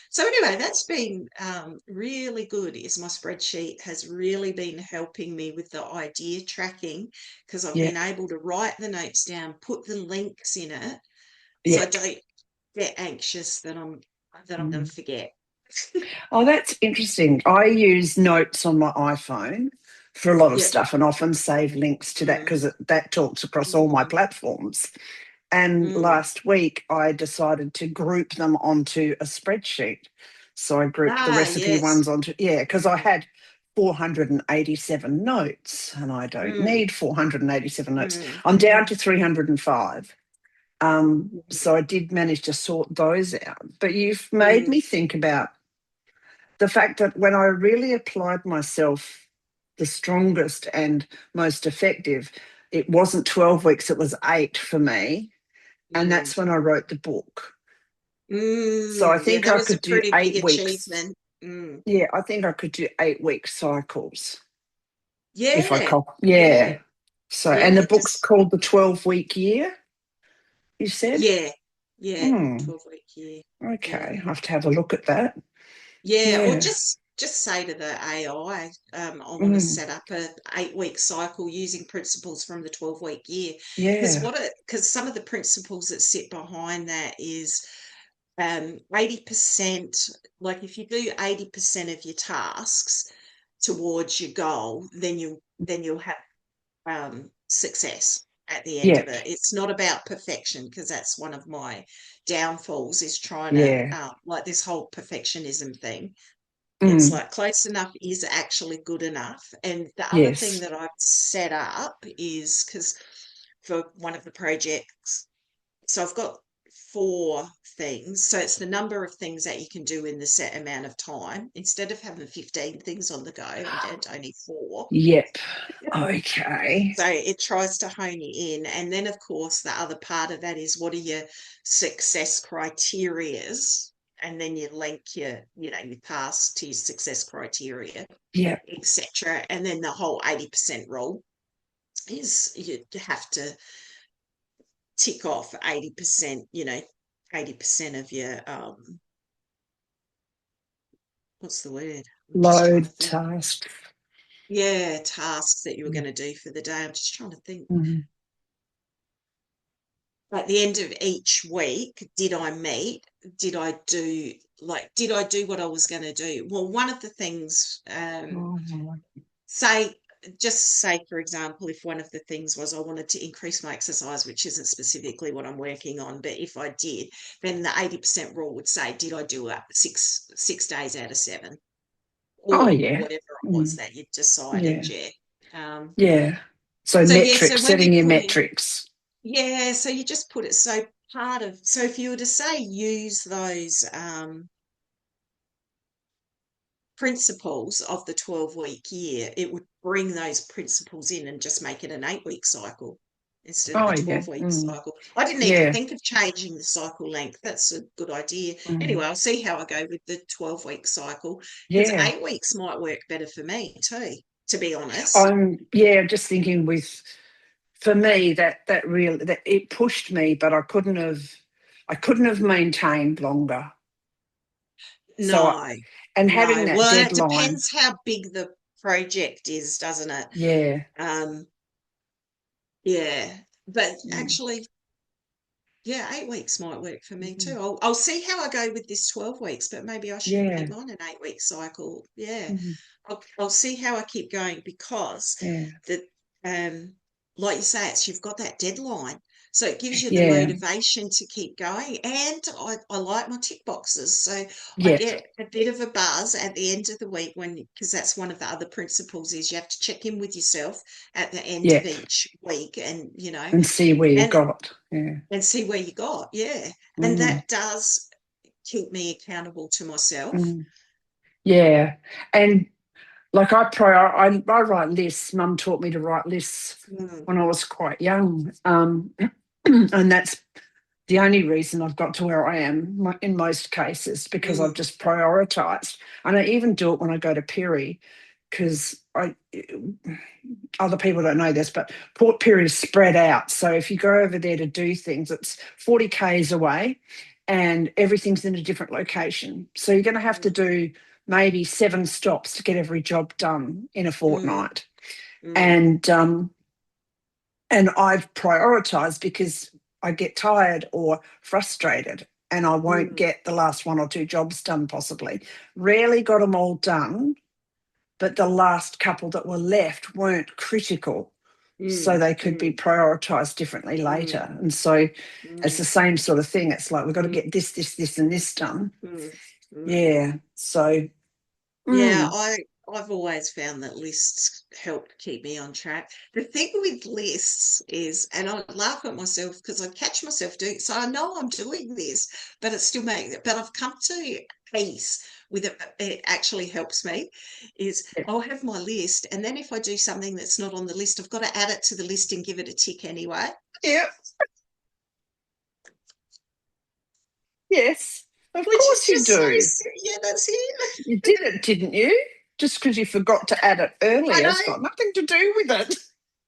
So anyway, that's been really good. Is my spreadsheet has really been helping me with the idea tracking because I've Yeah, been able to write the notes down, put the links in it, so I yeah. don't get anxious that I'm going to Mm. forget. Oh, that's interesting. I use notes on my iPhone for a lot of Yep. stuff and often save links to that Mm, because that talks across all my mm, platforms. And mm. last week, I decided to group them onto a spreadsheet. So I grouped the Ah, recipe yes. ones onto, yeah, because I Mm, had 487 notes and I don't mm, need 487 notes. mm, I'm down to 305. mm, So I did manage to sort those out. But you've made mm, me think about the fact that when I really applied myself the strongest and most effective, it wasn't 12 weeks, it was 8 for me. And mm, that's when I wrote the book. So I Yeah, think that I was a could do pretty big 8 weeks. achievement. Mm. Yeah, I think I could do 8 week cycles if I Yeah, yeah, yeah. So, and the yeah. book's Just called The 12 Week Year, you said? yeah, yeah. Hmm. 12-week year. Yeah. Okay. I have to have a look at that. Yeah, or Yeah. just say to the AI, I want to Mm. set up a 8-week cycle using principles from the 12-week year. Yeah. Because some of the principles that sit behind that is 80%, like if you do 80% of your tasks towards your goal, then you'll have success at the end of Yep. it. It's not about perfection because that's one of my downfalls is trying to Yeah. like this whole perfectionism thing. It's Mm. like close enough is actually good enough. And the other thing Yes. that I've set up is because for one of the projects, so I've got 4 things. So it's the number of things that you can do in the set amount of time. Instead of having 15 things on the go, I'm down to only 4. Yep. Okay. So it tries to hone you in. And then, of course, the other part of that is what are your success criterias? And then you link your tasks to your success criteria, Yep. etc. And then the whole 80% rule is you have to tick off 80%, 80% of your what's the word? I'm just trying to Load think. task. Yeah, tasks that you were Mm. going to do for the day. I'm just trying to think. Mm. At the end of each week, did I do what I was going to do? Well, one of the things, Oh, say, just say, for example, if one of the things was I wanted to increase my exercise, which isn't specifically what I'm working on, but if I did, then the 80% rule would say, did I do it six days out of 7? oh, Or yeah. whatever it was Mm. that you decided, Yeah. yeah. Um, Yeah. So so yeah, so metrics, when you setting your put in metrics. Yeah, so you just put it so if you were to say use those principles of the 12-week year, it would bring those principles in and just make it an 8-week cycle instead of Oh, a yeah. 12-week Mm. cycle. I didn't even Yeah. think of changing the cycle length. That's a good idea. Mm. Anyway, I'll see how I go with the 12-week cycle because Yeah. 8 weeks might work better for me too, to be honest. Yeah, just thinking with for me that real that it pushed me, but I couldn't have maintained longer. So No, and having no. that Well, it deadline, depends how big the project is, doesn't it? yeah. Um, yeah, but Mm. actually, yeah, 8 weeks might work for me too. Mhm. I'll see how I go with this 12 weeks, but maybe I should make Yeah. mine an 8-week cycle. Yeah, Mhm. I'll see how I keep going because Yeah. the like you say, you've got that deadline, so it gives you the Yeah. motivation to keep going. And I like my tick boxes, so I Yep. get a bit of a buzz at the end of the week because that's one of the other principles is you have to check in with yourself at the end of Yep. each week, and And see where you and got. Yeah. see where you got. Yeah. And Mm. that does keep me accountable to myself. Mm. Yeah. And like I write lists. Mum taught me to write lists Mm, when I was quite young. And that's the only reason I've got to where I am in most cases because I've mm, just prioritized. And I even do it when I go to Perry because other people don't know this, but Port Pirie is spread out. So if you go over there to do things, it's 40 k's away, and everything's in a different location. So you're going to have to mm, do maybe 7 stops to get every job done in a mm, fortnight. mm, And I've prioritized because I get tired or frustrated and I won't mm, get the last 1 or 2 jobs done possibly. Rarely got them all done, but the last couple that were left weren't critical. So mm, they could be mm, prioritized differently later. mm, And so it's the mm, same sort of thing. It's like we've got to mm, get this, and this done. mm, mm. Yeah. So, Yeah, mm, I've always found that lists help keep me on track. The thing with lists is, and I laugh at myself because I catch myself doing, so I know I'm doing this, but it's still making it. But I've come to peace with it. It actually helps me. Is yeah. I'll have my list, and then if I do something that's not on the list, I've got to add it to the list and give it a tick anyway. Yeah. Yes. Of Which is course you just so, do. yeah, that's it. You did it, didn't you? Just because you forgot to add it I earlier, know. it's got nothing to do with it.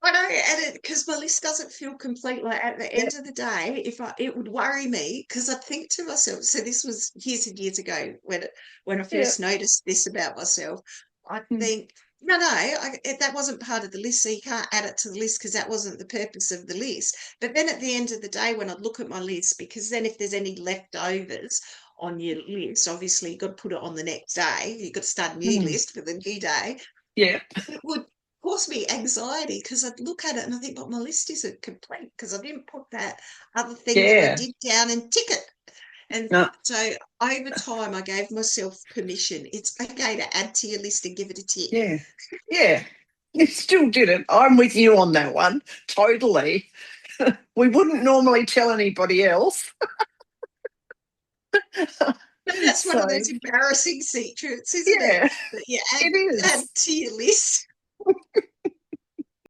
I know, and it because my list doesn't feel complete. Like at the Yeah. end of the day, if I it would worry me because I'd think to myself. So this was years and years ago when I Yeah. first noticed this about myself. I Mm. think that wasn't part of the list, so you can't add it to the list because that wasn't the purpose of the list. But then at the end of the day, when I look at my list, because then if there's any leftovers on your list, obviously you've got to put it on the next day. You've got to start a new Mm. list for the new day. Yeah. It would cause me anxiety because I'd look at it and I think, but my list isn't complete because I didn't put that other thing that I Yeah. did down and tick it. And No. so over time, I gave myself permission. It's okay to add to your list and give it a tick. Yeah. Yeah. You still did it. I'm with you on that one. Totally. We wouldn't normally tell anybody else. But that's one of So, those embarrassing secrets, isn't it? yeah, That you it add is. to your list.